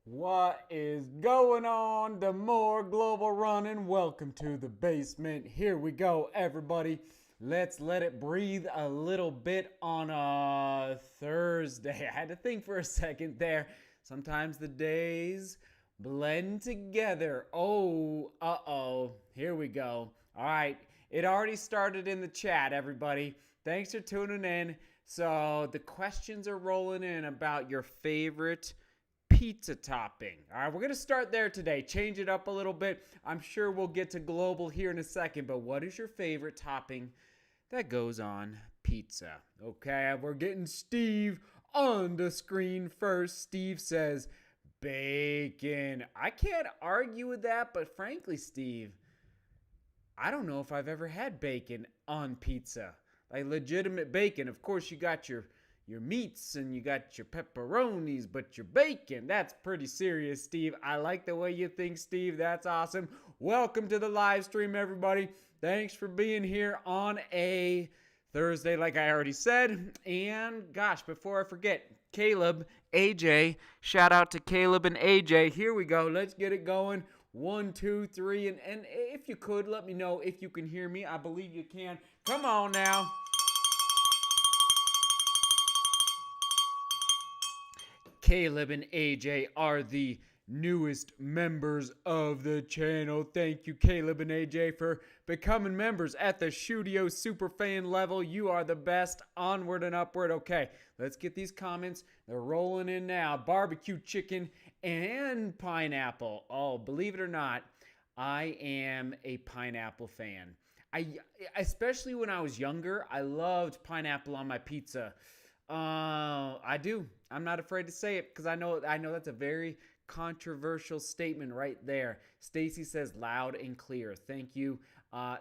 What is going on? DeMoor Global Running. Welcome to the basement. Here we go, everybody. Let's let it breathe a little bit on a Thursday. I had to think for a second there. Sometimes the days blend together. Oh, here we go. All right, it already started in the chat, everybody. Thanks for tuning in. So the questions are rolling in about your favorite pizza topping. All right, we're going to start there today. Change it up a little bit. I'm sure we'll get to global here in a second, but what is your favorite topping that goes on pizza? Okay, we're getting Steve on the screen first. Steve says bacon. I can't argue with that, but frankly, Steve, I don't know if I've ever had bacon on pizza. Like legitimate bacon. Of course, you got your meats and you got your pepperonis, but your bacon, that's pretty serious, Steve. I like the way you think, Steve. That's awesome. Welcome to the live stream, everybody. Thanks for being here on a Thursday, like I already said. And gosh, before I forget, Caleb, AJ, shout out to Caleb and AJ. Here we go. Let's get it going. 1, 2, 3. And if you could, let me know if you can hear me. I believe you can. Come on now. Caleb and AJ are the newest members of the channel. Thank you, Caleb and AJ, for becoming members at the Shudio Superfan level. You are the best. Onward and upward. Okay, let's get these comments. They're rolling in now. Barbecue chicken and pineapple. Oh, believe it or not, I am a pineapple fan. Especially when I was younger, I loved pineapple on my pizza. I do. I'm not afraid to say it because I know that's a very controversial statement right there. Stacy says loud and clear. Thank you.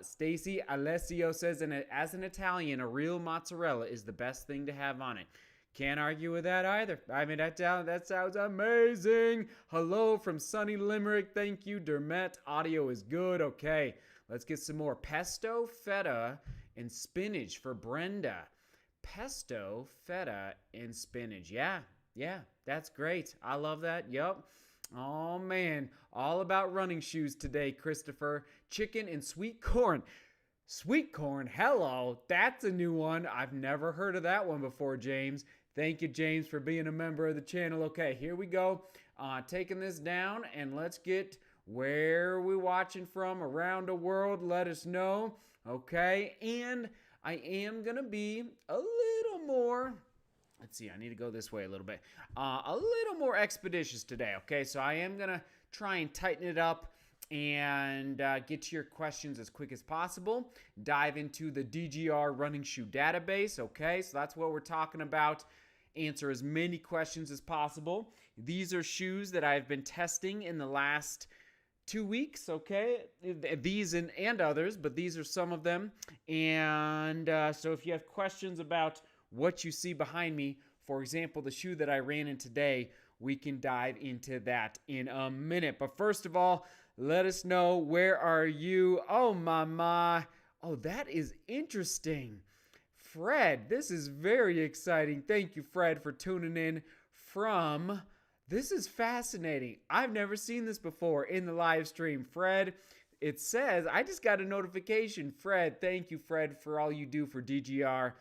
Stacy Alessio says, as an Italian, a real mozzarella is the best thing to have on it. Can't argue with that either. I mean, that sounds amazing. Hello from sunny Limerick. Thank you, Dermet. Audio is good. Okay, let's get some more. Pesto, feta, and spinach for Brenda. Pesto, feta, and spinach. Yeah, that's great. I love that. Yup. Oh, man. All about running shoes today, Christopher. Chicken and sweet corn. Sweet corn? Hello. That's a new one. I've never heard of that one before, James. Thank you, James, for being a member of the channel. Okay, here we go. Taking this down, and let's get where we're watching from around the world. Let us know. Okay, and I am going to be a little more, let's see, I need to go this way a little bit, a little more expeditious today, okay? So I am going to try and tighten it up and get to your questions as quick as possible. Dive into the DGR running shoe database, okay? So that's what we're talking about. Answer as many questions as possible. These are shoes that I've been testing in the last 2 weeks, okay? These and others, but these are some of them. And so if you have questions about what you see behind me, for example, the shoe that I ran in today, we can dive into that in a minute. But first of all, let us know, where are you? Oh, my. Oh, that is interesting. Fred, this is very exciting. Thank you, Fred, for tuning in from... This is fascinating. I've never seen this before in the live stream. Fred, it says, I just got a notification. Fred, thank you, Fred, for all you do for DGR.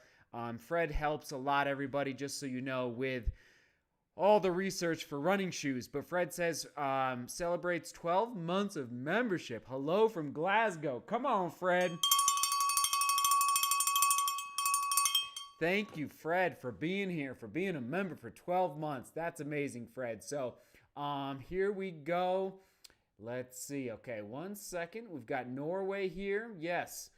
Fred helps a lot, everybody, just so you know, with all the research for running shoes. But Fred says, celebrates 12 months of membership. Hello from Glasgow. Come on, Fred. Thank you, Fred, for being here, for being a member for 12 months. That's amazing, Fred. So here we go. Let's see. Okay, 1 second. We've got Norway here. Yes.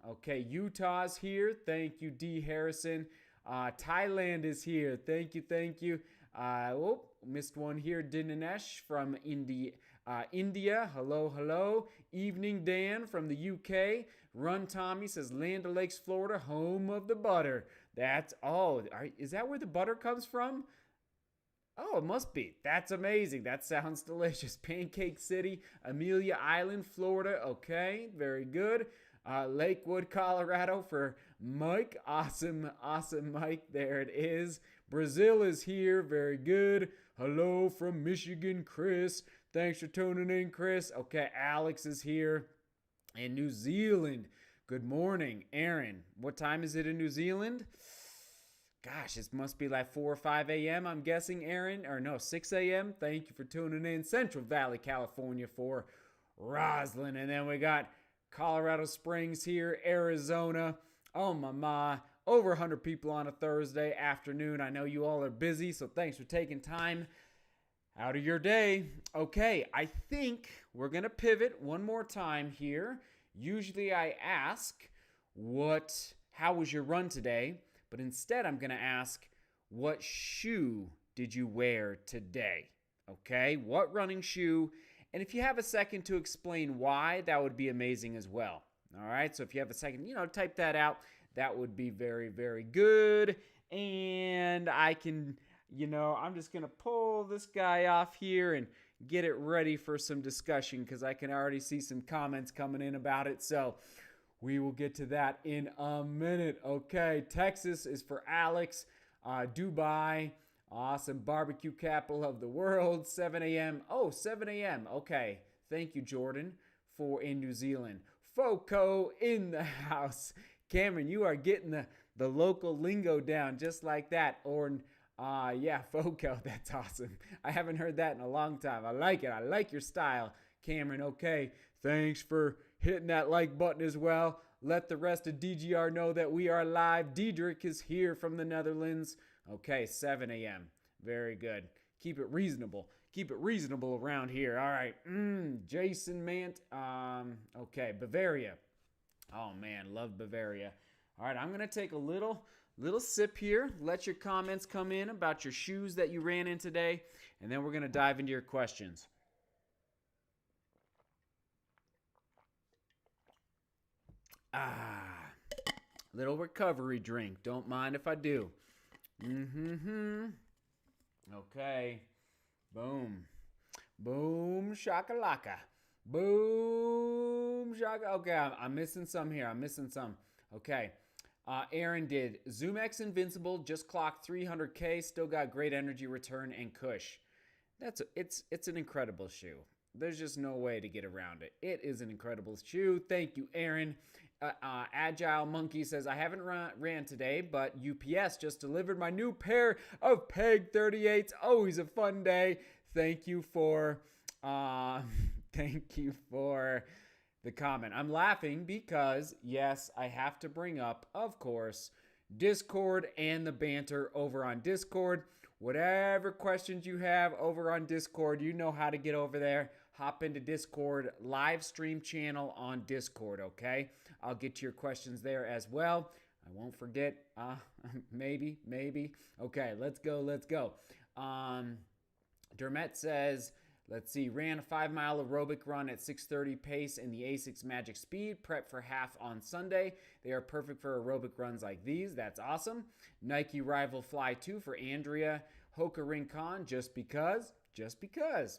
Okay, Utah's here. Thank you, D. Harrison. Thailand is here. Thank you. Missed one here. Dinesh from India. Hello. Evening Dan from the UK. Run Tommy says Land O'Lakes, Florida, home of the butter. Is that where the butter comes from? Oh, it must be. That's amazing. That sounds delicious. Pancake City, Amelia Island, Florida. Okay, very good. Lakewood, Colorado for Mike. Awesome, Mike. There it is. Brazil is here. Very good. Hello from Michigan, Chris. Thanks for tuning in, Chris. Okay, Alex is here in New Zealand. Good morning, Aaron. What time is it in New Zealand? Gosh, it must be like 4 or 5 a.m., I'm guessing, Aaron. Or no, 6 a.m. Thank you for tuning in. Central Valley, California for Roslyn. And then we got Colorado Springs here, Arizona. Oh, my. Over 100 people on a Thursday afternoon. I know you all are busy, so thanks for taking time out of your day. Okay, I think we're going to pivot one more time here. Usually I ask, how was your run today? But instead I'm going to ask, what shoe did you wear today? Okay, what running shoe? And if you have a second to explain why, that would be amazing as well. All right, so if you have a second, type that out. That would be very, very good. And I can, I'm just going to pull this guy off here and get it ready for some discussion because I can already see some comments coming in about it. So we will get to that in a minute. Okay, Texas is for Alex. Dubai, awesome barbecue capital of the world. 7 a.m. Oh, 7 a.m. Okay, thank you, Jordan, for in New Zealand. Foco in the house. Cameron, you are getting the local lingo down just like that. Or, Foco, that's awesome. I haven't heard that in a long time. I like it. I like your style, Cameron. Okay, thanks for hitting that like button as well. Let the rest of DGR know that we are live. Diedrich is here from the Netherlands. Okay, 7 a.m. Very good. Keep it reasonable. Keep it reasonable around here. All right. Jason Mant. Okay, Bavaria. Oh, man, love Bavaria. All right, I'm going to take a little sip here. Let your comments come in about your shoes that you ran in today, and then we're going to dive into your questions. Little recovery drink. Don't mind if I do. Okay. Boom. Boom shakalaka. Boom shaka. Okay, I'm missing some here. Okay. Aaron did Zoom X Invincible, just clocked 300K, still got great energy return and cush. It's an incredible shoe. There's just no way to get around it. It is an incredible shoe. Thank you, Aaron. Agile Monkey says, I haven't ran today, but UPS just delivered my new pair of Peg 38s. Always a fun day. Thank you for the comment. I'm laughing because, yes, I have to bring up, of course, Discord and the banter over on Discord. Whatever questions you have over on Discord, you know how to get over there. Hop into Discord live stream channel on Discord, okay? I'll get to your questions there as well. I won't forget. Maybe. Okay, let's go. Dermet says, let's see, ran a 5-mile aerobic run at 6:30 pace in the ASICS Magic Speed. Prep for half on Sunday. They are perfect for aerobic runs like these. That's awesome. Nike Rival Fly 2 for Andrea. Hoka Rincon, just because.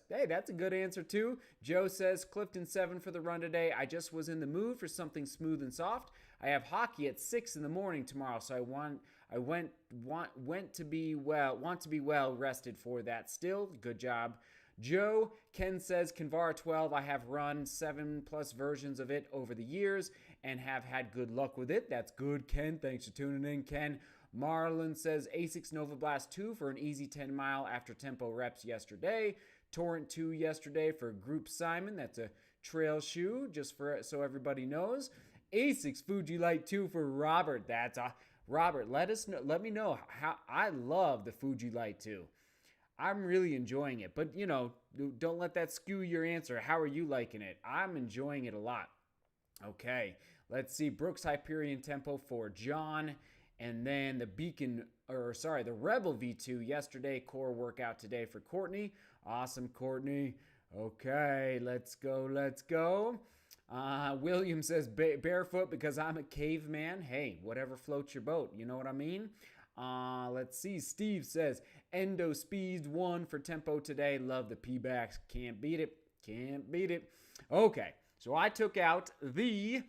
Hey, that's a good answer too. Joe says, Clifton 7 for the run today. I just was in the mood for something smooth and soft. I have hockey at 6 in the morning tomorrow, so I want to be well rested for that still. Good job. Joe, Ken says, Kinvara 12, I have run 7+ versions of it over the years and have had good luck with it. That's good, Ken. Thanks for tuning in, Ken. Marlon says, ASICS Nova Blast 2 for an easy 10-mile after tempo reps yesterday. Torrent 2 yesterday for Group Simon. That's a trail shoe, just for so everybody knows. ASICS Fuji Light 2 for Robert. Robert, let me know how I love the Fuji Light 2. I'm really enjoying it, but don't let that skew your answer. How are you liking it? I'm enjoying it a lot. Okay, let's see. Brooks Hyperion Tempo for John, and then the Rebel V2 yesterday. Core workout today for Courtney. Awesome, Courtney. Okay, let's go. William says barefoot because I'm a caveman. Hey, whatever floats your boat. You know what I mean? Let's see. Steve says Endo Speed 1 for tempo today. Love the P-backs. Can't beat it. Okay, so I took out the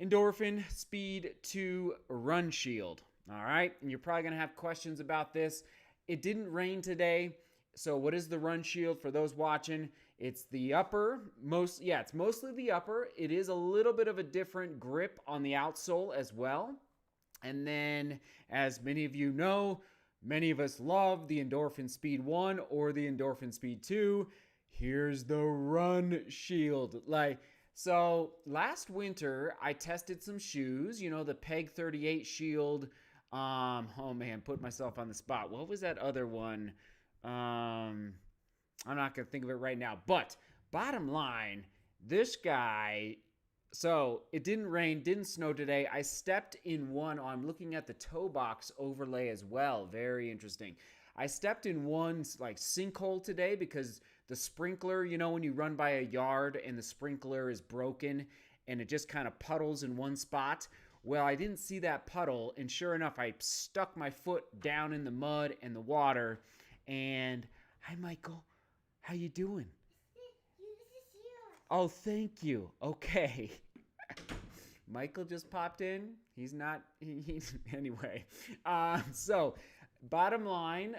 Endorphin Speed 2 Run Shield. All right, and you're probably going to have questions about this. It didn't rain today. So what is the run shield for those watching? It's the upper, it's mostly the upper. It is a little bit of a different grip on the outsole as well. And then, as many of you know, many of us love the Endorphin Speed 1 or the Endorphin Speed 2. Here's the run shield. So last winter, I tested some shoes, the Peg 38 shield. Oh man, put myself on the spot. What was that other one? I'm not going to think of it right now. But bottom line, this guy, so it didn't rain, didn't snow today. I stepped in one. I'm looking at the toe box overlay as well. Very interesting. I stepped in one sinkhole today because the sprinkler, when you run by a yard and the sprinkler is broken and it just kind of puddles in one spot. Well, I didn't see that puddle, and sure enough, I stuck my foot down in the mud and the water. And hi, Michael. How you doing? Oh, thank you. Okay. Michael just popped in. He's not. Anyway. So, bottom line,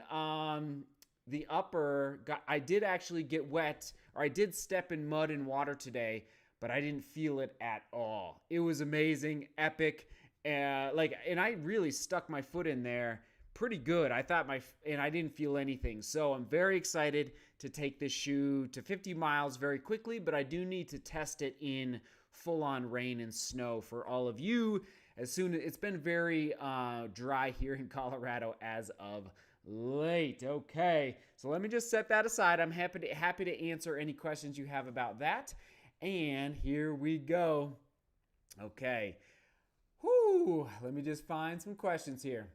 the upper. I did actually get wet, or I did step in mud and water today, but I didn't feel it at all. It was amazing, epic, and I really stuck my foot in there pretty good. I thought and I didn't feel anything. So I'm very excited to take this shoe to 50 miles very quickly, but I do need to test it in full-on rain and snow for all of you. It's been very dry here in Colorado as of late. Okay, so let me just set that aside. I'm happy to answer any questions you have about that. And here we go. Okay. Whew. Let me just find some questions here.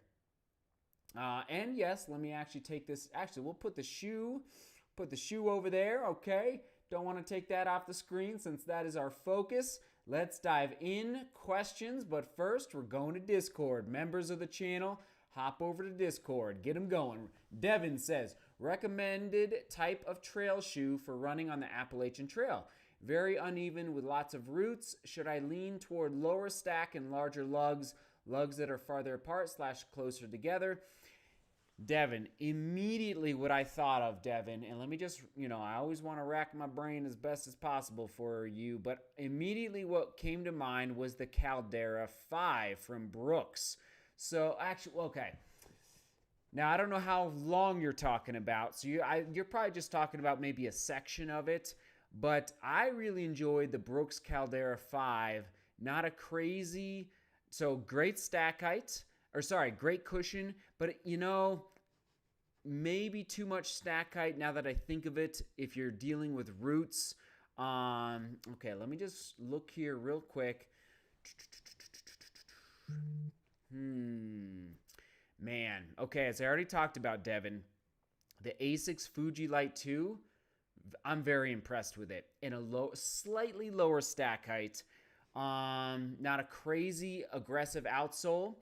And yes, let me actually take this. Actually, we'll put the shoe over there. Okay. Don't want to take that off the screen since that is our focus. Let's dive in. Questions, but first we're going to Discord. Members of the channel, hop over to Discord. Get them going. Devin says, recommended type of trail shoe for running on the Appalachian Trail. Very uneven with lots of roots. Should I lean toward lower stack and larger lugs that are farther apart / closer together? Devin, immediately what I thought of, Devin, and let me just, I always want to rack my brain as best as possible for you, but immediately what came to mind was the Caldera 5 from Brooks. So actually, okay. Now, I don't know how long you're talking about, so you're probably just talking about maybe a section of it, but I really enjoyed the Brooks Caldera 5. Not a crazy, so great stack height, great cushion, but maybe too much stack height now that I think of it if you're dealing with roots. Okay, let me just look here real quick. Man, okay, as I already talked about, Devin, the Asics Fuji Light 2, I'm very impressed with it. In a slightly lower stack height, not a crazy aggressive outsole.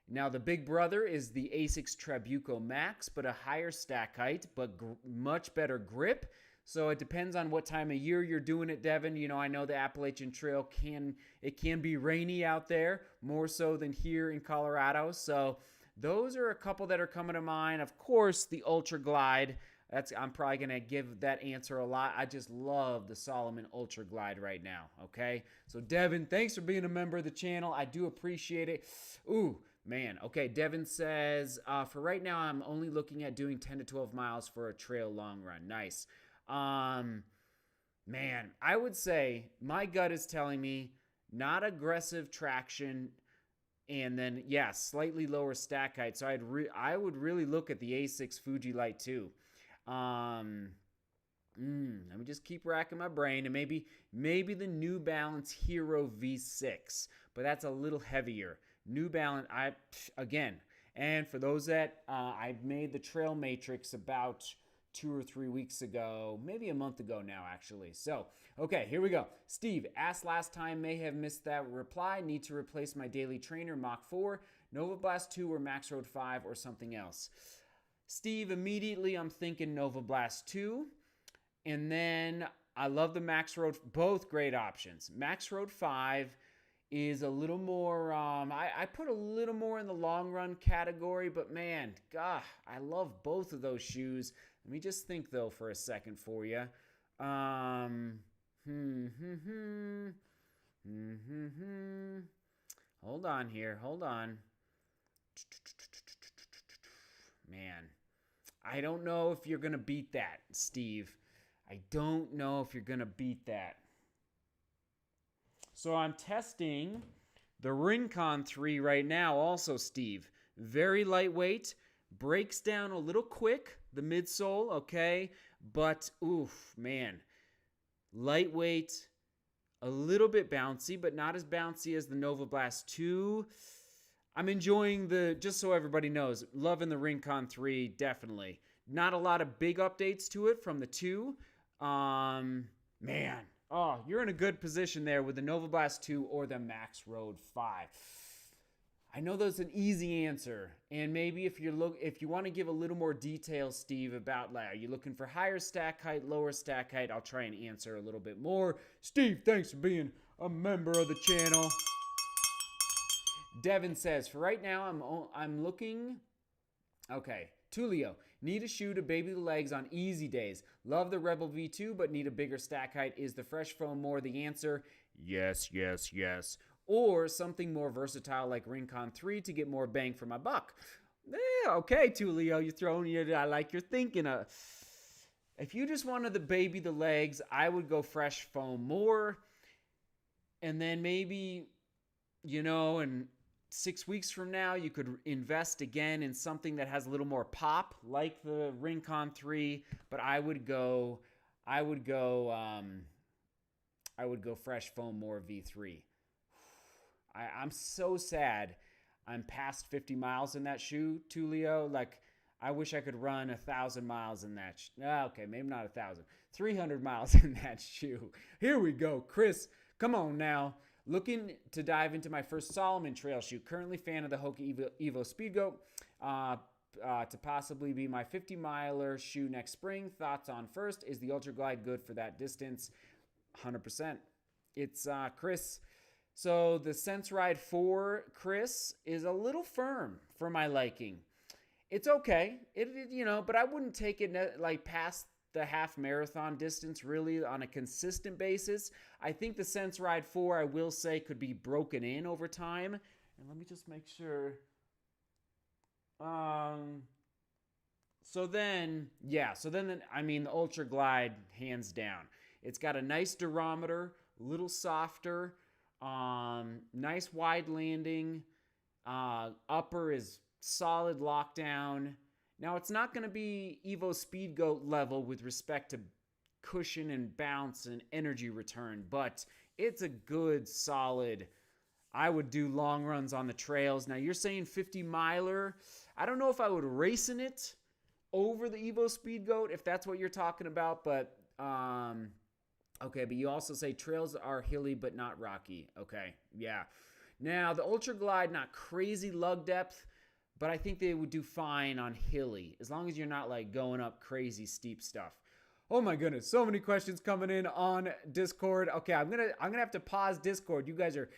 Now the big brother is the Asics Trabuco Max, but a higher stack height, but much better grip. So it depends on what time of year you're doing it, Devin. I know the Appalachian Trail can be rainy out there, more so than here in Colorado. So those are a couple that are coming to mind. Of course, the Ultra Glide. I'm probably going to give that answer a lot. I just love the Salomon Ultra Glide right now, okay? So, Devin, thanks for being a member of the channel. I do appreciate it. Ooh, man. Okay, Devin says, for right now, I'm only looking at doing 10 to 12 miles for a trail long run. Nice. Man, I would say my gut is telling me not aggressive traction and then, yeah, slightly lower stack height. So I would really look at the Asics Fuji Light 2. Let me just keep racking my brain, and maybe the New Balance Hero V6, but that's a little heavier. New Balance, and for those that I've made the Trail Matrix about 2 or 3 weeks ago, maybe a month ago now, actually. So, okay, here we go. Steve asked last time, may have missed that reply. Need to replace my daily trainer Mach 4, Nova Blast 2, or Max Road 5, or something else. Steve, immediately I'm thinking Nova Blast 2. And then I love the Max Road, both great options. Max Road 5 is a little more, I put a little more in the long run category, but man, God, I love both of those shoes. Let me just think, though, for a second for you. Hold on here. Hold on. Man, I don't know if you're going to beat that, Steve. I don't know if you're going to beat that. So I'm testing the Rincon 3 right now also, Steve. Very lightweight. Breaks down a little quick, the midsole, okay? But, oof, man. Lightweight, a little bit bouncy, but not as bouncy as the Nova Blast 2. I'm enjoying just so everybody knows, loving the Rincon 3, definitely. Not a lot of big updates to it from the 2. Man, oh, you're in a good position there with the Nova Blast 2 or the Max Road 5. I know that's an easy answer, and maybe if you want to give a little more detail, Steve, about are you looking for higher stack height, lower stack height, I'll try and answer a little bit more. Steve, thanks for being a member of the channel. Devin says, for right now, I'm looking. Okay, Tulio, need a shoe to baby the legs on easy days. Love the Rebel V2, but need a bigger stack height. Is the Fresh Foam more the answer? Yes, yes, yes. Or something more versatile like Rincon 3 to get more bang for my buck. Okay, Tulio, you're throwing it. I like your thinking. If you just wanted to baby the legs, I would go Fresh Foam more. And then maybe, in 6 weeks from now, you could invest again in something that has a little more pop, like the Rincon 3. But I would go Fresh Foam more V3. I'm so sad I'm past 50 miles in that shoe, Tulio. I wish I could run 1,000 miles in that. Okay, maybe not 1,000. 300 miles in that shoe. Here we go. Chris, come on now. Looking to dive into my first Solomon trail shoe. Currently fan of the Hoka Evo Speedgoat. To possibly be my 50-miler shoe next spring. Thoughts on first. Is the Ultra Glide good for that distance? 100%. It's Chris. So the Sense Ride 4, Chris, is a little firm for my liking. It's okay, but I wouldn't take it past the half marathon distance really on a consistent basis. I think the Sense Ride 4, I will say, could be broken in over time. And let me just make sure. The Ultra Glide, hands down. It's got a nice durometer, a little softer. Nice wide landing. Upper is solid lockdown. Now, it's not going to be Evo Speedgoat level with respect to cushion and bounce and energy return, but it's a good, solid. I would do long runs on the trails. Now, you're saying 50-miler. I don't know if I would race in it over the Evo Speedgoat, if that's what you're talking about, but okay, but you also say trails are hilly but not rocky. Okay, yeah. Now, the Ultra Glide, not crazy lug depth, but I think they would do fine on hilly, as long as you're not going up crazy steep stuff. Oh my goodness, so many questions coming in on Discord. Okay, I'm gonna have to pause Discord. You guys are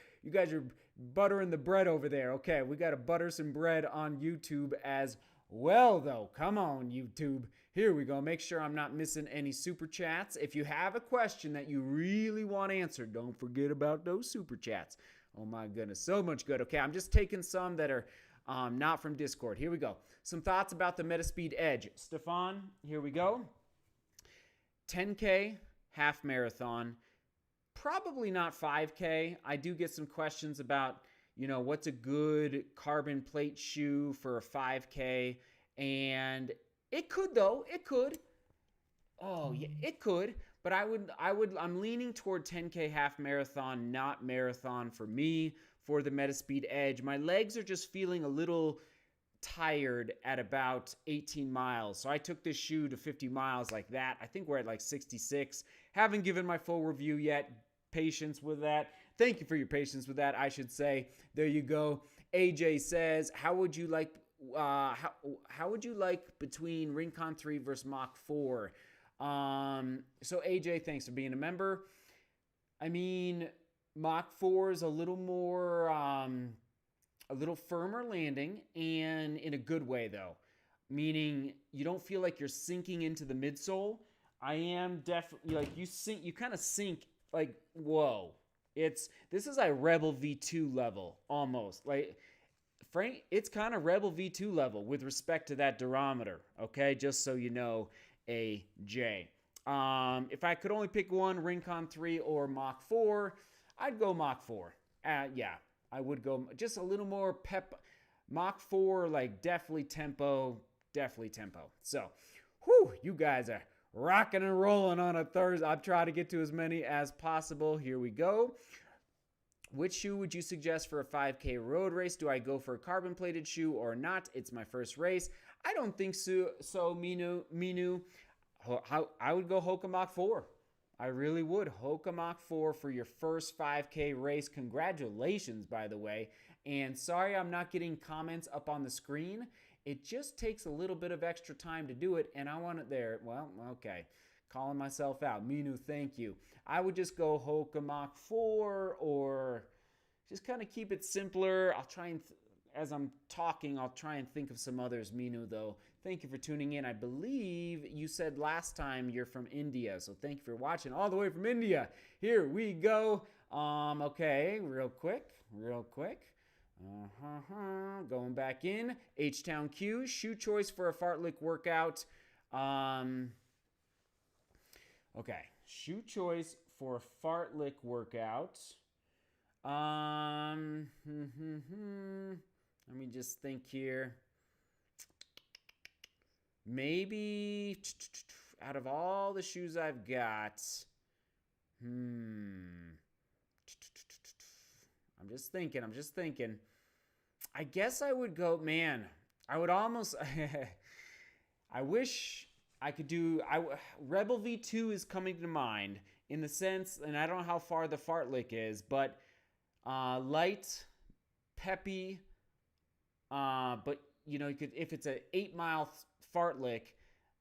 buttering the bread over there. Okay, we gotta butter some bread on YouTube as well, though. Come on, YouTube. Here we go. Make sure I'm not missing any super chats. If you have a question that you really want answered, don't forget about those super chats. Oh my goodness, so much good. Okay, I'm just taking some that are not from Discord. Here we go. Some thoughts about the Metaspeed Edge. Stefan, here we go. 10K, half marathon. Probably not 5K. I do get some questions about, what's a good carbon plate shoe for a 5K. And it could, though. It could. Oh, yeah, it could. But I'm leaning toward 10K half marathon, not marathon for me, for the Metaspeed Edge. My legs are just feeling a little tired at about 18 miles. So I took this shoe to 50 miles like that. I think we're at 66. Haven't given my full review yet. Patience with that. Thank you for your patience with that, I should say. There you go. AJ says, how would you like between Rincon 3 versus Mach 4? So AJ, thanks for being a member. I mean, Mach 4 is a little more, a little firmer landing, and in a good way, though. meaning you don't feel like you're sinking into the midsole. I am definitely like you kind of sink like whoa. This is like Rebel V2 level almost. Like Frank, it's kind of Rebel V2 level with respect to that durometer, okay? Just so you know, AJ. If I could only pick one, Rincon 3 or Mach 4, I'd go Mach 4. Yeah, I would go just a little more pep. Mach 4, like definitely tempo. So, whew, you guys are rocking and rolling on a Thursday. I've tried to get to as many as possible. Here we go. Which shoe would you suggest for a 5K road race? Do I go for a carbon plated shoe or not? It's my first race. I don't think so, Minu. I would go Hoka Mach 4. I really would. Hoka Mach 4 for your first 5K race. Congratulations, by the way. And sorry I'm not getting comments up on the screen. It just takes a little bit of extra time to do it, and I want it there. Well, okay. Calling myself out. Minu, thank you. I would just go Hoka Mach 4 or just kind of keep it simpler. I'll try and, as I'm talking, I'll try and think of some others. Minu, though, thank you for tuning in. I believe you said last time you're from India, so thank you for watching all the way from India. Here we go. Okay, real quick. Going back in. H-Town Q, shoe choice for a fartlek workout. Okay, shoe choice for a fartlek workout. Let me just think here. Maybe out of all the shoes I've got, I'm just thinking. I guess I would go, man, I would almost, I wish I could do, Rebel V2 is coming to mind in the sense, and I don't know how far the fartlek is, but light, peppy, but, you know, you could, if it's an 8-mile fartlek,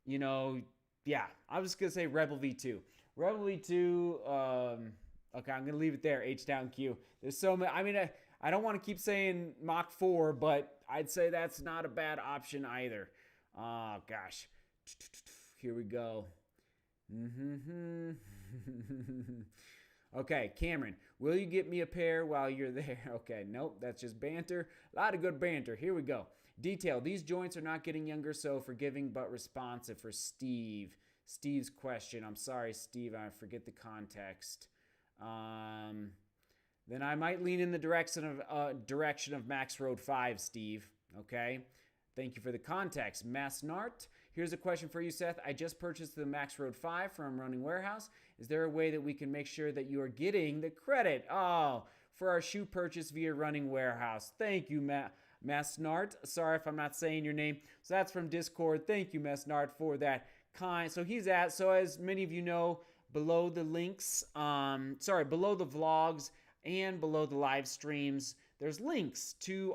you know, yeah, I was going to say Rebel V2. Rebel V2, okay, I'm going to leave it there, H-Town Q. There's so many, I mean, I don't want to keep saying Mach 4, but I'd say that's not a bad option either. Oh, gosh. Here we go. Okay, Cameron, will you get me a pair while you're there? Okay, nope, that's just banter. A lot of good banter. Here we go. Detail, these joints are not getting younger, so forgiving but responsive for Steve. Steve's question. I'm sorry, Steve, I forget the context. Then I might lean in the direction of Max Road 5, Steve. Okay? Thank you for the context. Massnart, here's a question for you, Seth. I just purchased the Max Road 5 from Running Warehouse. Is there a way that we can make sure that you are getting the credit? Oh, for our shoe purchase via Running Warehouse. Thank you, Massnart. Sorry if I'm not saying your name. So that's from Discord. Thank you, Massnart, for that kind. So he's at, so as many of you know, below the links, below the vlogs and below the live streams, there's links to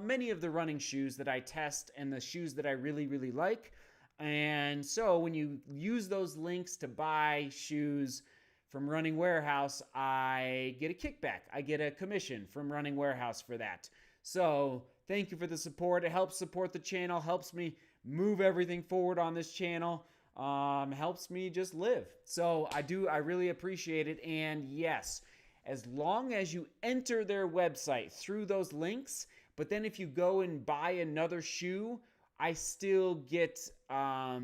many of the running shoes that I test and the shoes that I really, really like. And so when you use those links to buy shoes from Running Warehouse, I get a kickback. I get a commission from Running Warehouse for that. So thank you for the support. It helps support the channel, helps me move everything forward on this channel, helps me just live. So I really appreciate it. And yes, as long as you enter their website through those links, but then if you go and buy another shoe, I still get a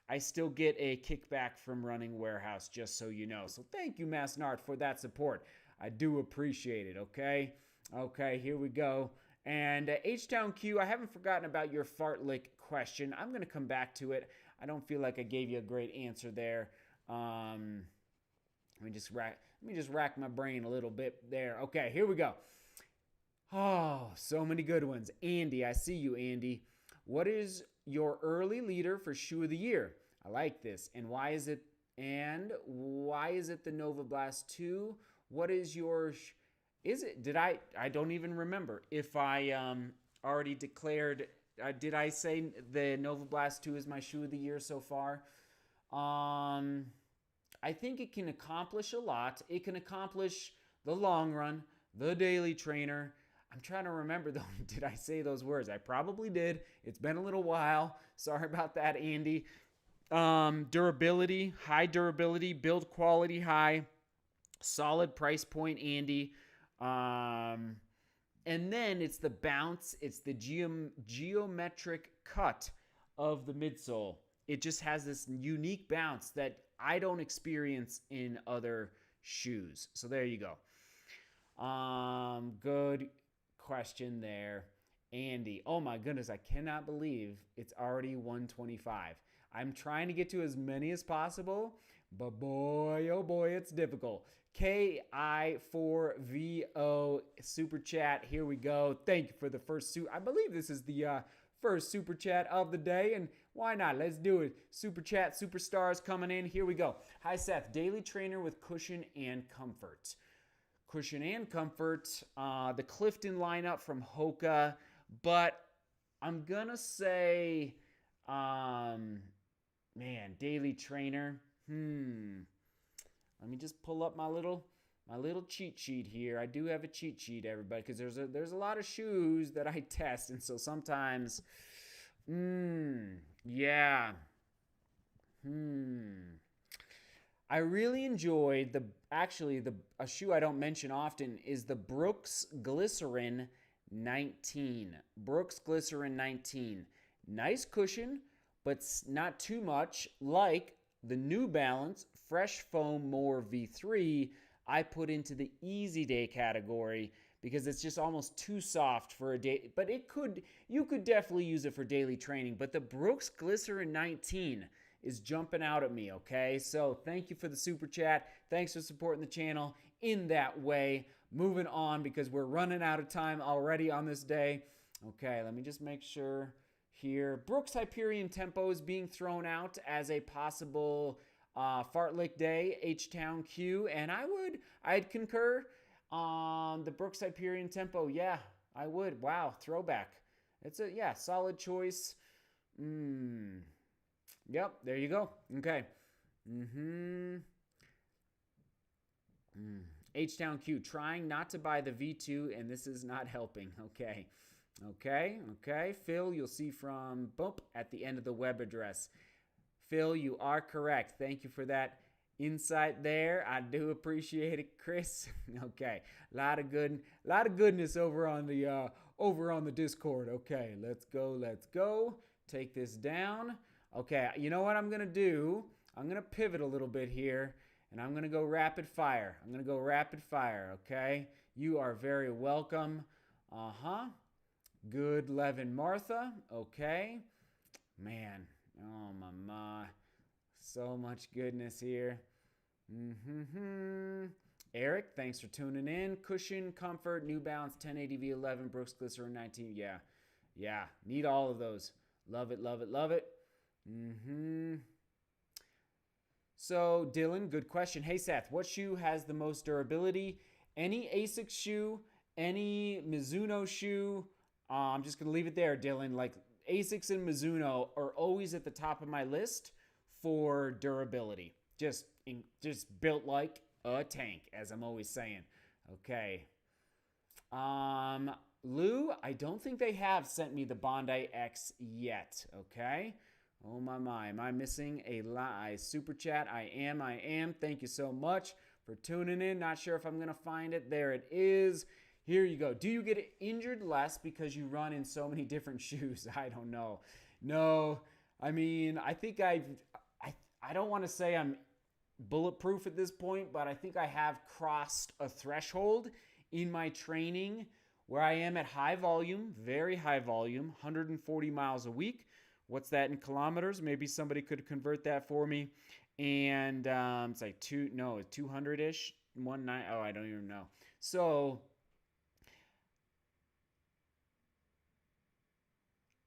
kickback from Running Warehouse, just so you know. So thank you, Massnart, for that support. I do appreciate it, okay? Okay, here we go. And H-Town Q, I haven't forgotten about your fartlek question. I'm going to come back to it. I don't feel like I gave you a great answer there. Let me just rack my brain a little bit there. Okay, here we go. Oh, so many good ones. Andy, I see you, Andy. What is your early leader for shoe of the year? I like this. And why is it the Nova Blast 2? What is your I don't even remember if I already declared, did I say the Nova Blast 2 is my shoe of the year so far? I think it can accomplish a lot. It can accomplish the long run, the daily trainer. I'm trying to remember though. Did I say those words? I probably did. It's been a little while. Sorry about that, Andy. Durability, high durability, build quality high, solid price point, Andy. And then it's the bounce, it's the geometric cut of the midsole. It just has this unique bounce that I don't experience in other shoes. So there you go. Good question there, Andy. Oh my goodness, I cannot believe it's already 125. I'm trying to get to as many as possible, but boy, oh boy, it's difficult. KI4VO super chat. Here we go. Thank you for the first I believe this is the first super chat of the day, and why not? Let's do it. Super chat superstars coming in. Here we go. Hi Seth, daily trainer with cushion and comfort. Cushion and comfort. The Clifton lineup from Hoka, but I'm gonna say, man, daily trainer. Let me just pull up my little cheat sheet here. I do have a cheat sheet, everybody, because there's a lot of shoes that I test, and so sometimes, yeah, I really enjoyed a shoe I don't mention often is the Brooks Glycerin 19. Brooks Glycerin 19. Nice cushion, but not too much. Like the New Balance Fresh Foam More V3, I put into the easy day category because it's just almost too soft for a day. But you could definitely use it for daily training. But the Brooks Glycerin 19 is jumping out at me, okay? So thank you for the super chat. Thanks for supporting the channel in that way. Moving on because we're running out of time already on this day. Okay, let me just make sure here. Brooks Hyperion Tempo is being thrown out as a possible fartlek day, H-Town Q, and I'd concur on the Brooks Hyperion Tempo. Yeah, I would. Wow, throwback. It's a solid choice. Yep, there you go. Okay. H-Town Q, trying not to buy the V2, and this is not helping. Okay. Phil, you'll see from Bump at the end of the web address. Phil, you are correct. Thank you for that insight there. I do appreciate it, Chris. Okay, a lot of goodness over on the Discord. Okay, let's go. Take this down. Okay, you know what I'm gonna do? I'm gonna pivot a little bit here, and I'm gonna go rapid fire. Okay, you are very welcome. Good Levin Martha. Okay, man. Oh my. So much goodness here. Eric, thanks for tuning in. Cushion, comfort, New Balance 1080 V11, Brooks Glycerin 19. Yeah. Need all of those. Love it. So, Dylan, good question. Hey, Seth, what shoe has the most durability? Any ASICS shoe, any Mizuno shoe. I'm just going to leave it there, Dylan. Like, ASICS and Mizuno are always at the top of my list for durability. Just built like a tank, as I'm always saying. Okay. Lou, I don't think they have sent me the Bondi X yet. Okay. Oh my. Am I missing a super chat? I am. Thank you so much for tuning in. Not sure if I'm going to find it. There it is. Here you go. Do you get injured less because you run in so many different shoes? I don't know. No, I mean, I think I don't want to say I'm bulletproof at this point, but I think I have crossed a threshold in my training where I am at high volume, very high volume, 140 miles a week. What's that in kilometers? Maybe somebody could convert that for me. And it's like 200-ish, 19. Oh, I don't even know. So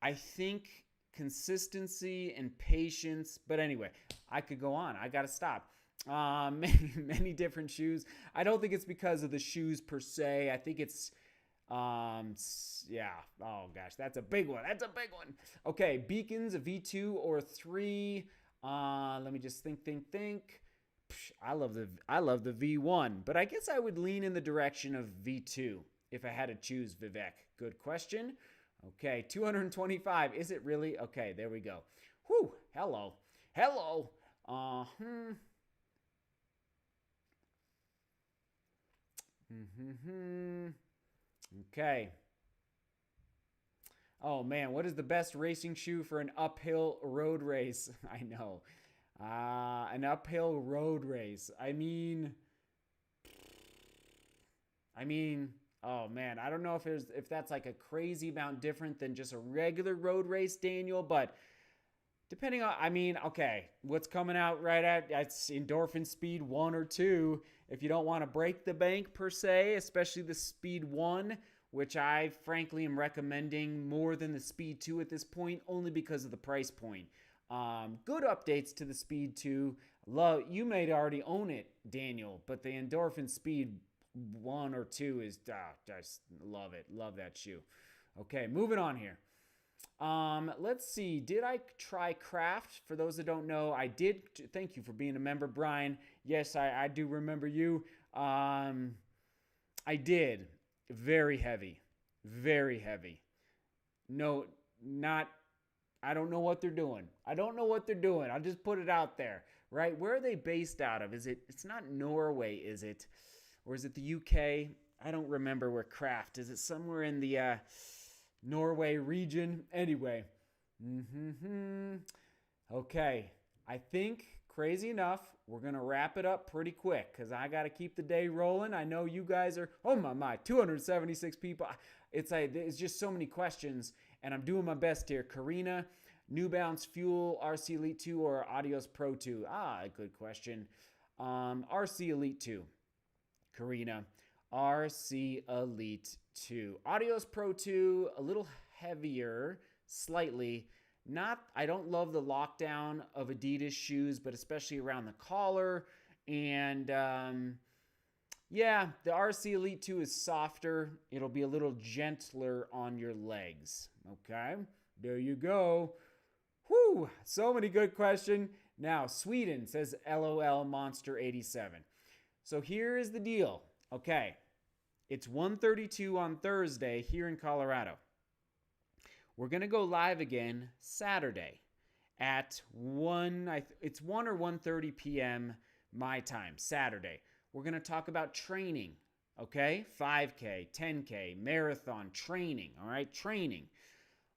I think consistency and patience, but anyway, I could go on. I got to stop. Many different shoes. I don't think it's because of the shoes per se. I think it's, yeah. Oh gosh, that's a big one. Okay, Beacons, a V2 or 3. Let me just think. I love the V1, but I guess I would lean in the direction of V2. if I had to choose, Vivek? Good question. Okay, 225. Is it really? Okay, there we go. Whew, hello. Hello. Okay. Oh man, what is the best racing shoe for an uphill road race? I know. An uphill road race. I mean, oh man, I don't know if that's like a crazy amount different than just a regular road race, Daniel, but depending on, okay, what's coming out right at it's Endorphin Speed 1 or 2. If you don't want to break the bank per se, especially the Speed 1, which I frankly am recommending more than the Speed 2 at this point, only because of the price point. Good updates to the Speed 2. You may already own it, Daniel, but the Endorphin Speed 1 or 2 is, just love it. Love that shoe. Okay, moving on here. Let's see. Did I try Craft? For those that don't know, I did. Thank you for being a member, Brian. Yes, I do remember you. I did. Very heavy. Very heavy. No, not. I don't know what they're doing. I'll just put it out there, right? Where are they based out of? It's not Norway, is it? Or is it the UK? I don't remember where Craft is. It somewhere in the Norway region? Anyway. Okay. I think, crazy enough, we're going to wrap it up pretty quick because I got to keep the day rolling. I know you guys are, oh my, 276 people. It's just so many questions, and I'm doing my best here. Karina, New Balance Fuel, RC Elite 2, or Adios Pro 2? Good question. RC Elite 2. Karina, RC Elite 2. Adios Pro 2, a little heavier, slightly. I don't love the lockdown of Adidas shoes, but especially around the collar. And yeah, the RC Elite 2 is softer. It'll be a little gentler on your legs. Okay, there you go. Whew, so many good questions. Now, Sweden says LOL Monster 87. So here is the deal. Okay, it's 1:32 on Thursday here in Colorado. We're going to go live again Saturday at 1, it's 1 or 1:30 p.m. my time, Saturday. We're going to talk about training, okay? 5K, 10K, marathon training, all right? Training.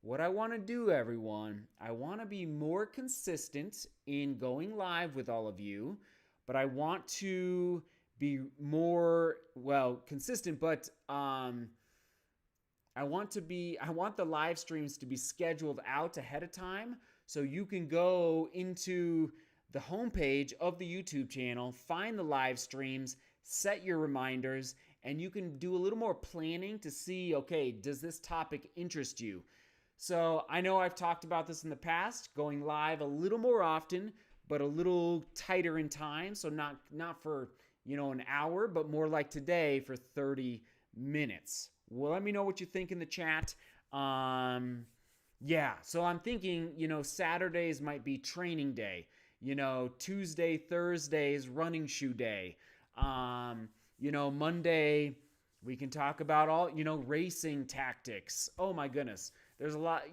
What I want to do, everyone, I want to be more consistent in going live with all of you, but I want to be more, consistent, but I want the live streams to be scheduled out ahead of time so you can go into the homepage of the YouTube channel, find the live streams, set your reminders, and you can do a little more planning to see, okay, does this topic interest you? So I know I've talked about this in the past, going live a little more often, but a little tighter in time. So not for, an hour, but more like today for 30 minutes. Well, let me know what you think in the chat. Yeah, so I'm thinking, Saturdays might be training day. Tuesday, Thursdays, running shoe day. Monday, we can talk about all, racing tactics. Oh my goodness. There's a lot,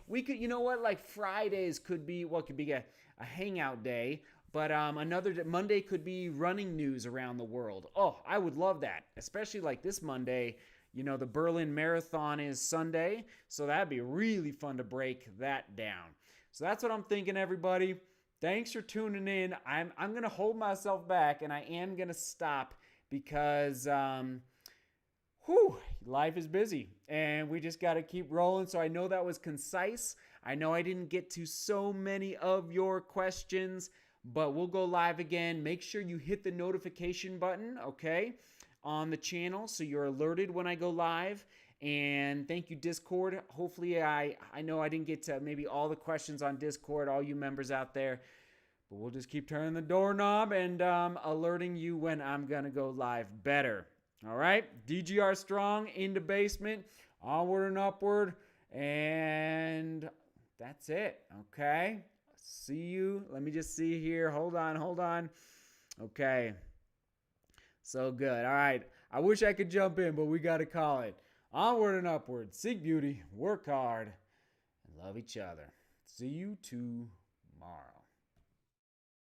we could, like Fridays could be a hangout day. But another day, Monday could be running news around the world. Oh, I would love that, especially like this Monday. The Berlin Marathon is Sunday, so that'd be really fun to break that down. So that's what I'm thinking, everybody. Thanks for tuning in. I'm going to hold myself back, and I am going to stop because life is busy, and we just got to keep rolling. So I know that was concise. I know I didn't get to so many of your questions, but we'll go live again. Make sure you hit the notification button, okay, on the channel so you're alerted when I go live. And thank you, Discord. Hopefully, I know I didn't get to maybe all the questions on Discord, all you members out there, but we'll just keep turning the doorknob and alerting you when I'm going to go live better. All right, DGR strong, into basement, onward and upward, and that's it, okay? See you. Let me just see here. Hold on. Okay. So good. All right. I wish I could jump in, but we got to call it. Onward and upward. Seek beauty, work hard, and love each other. See you tomorrow.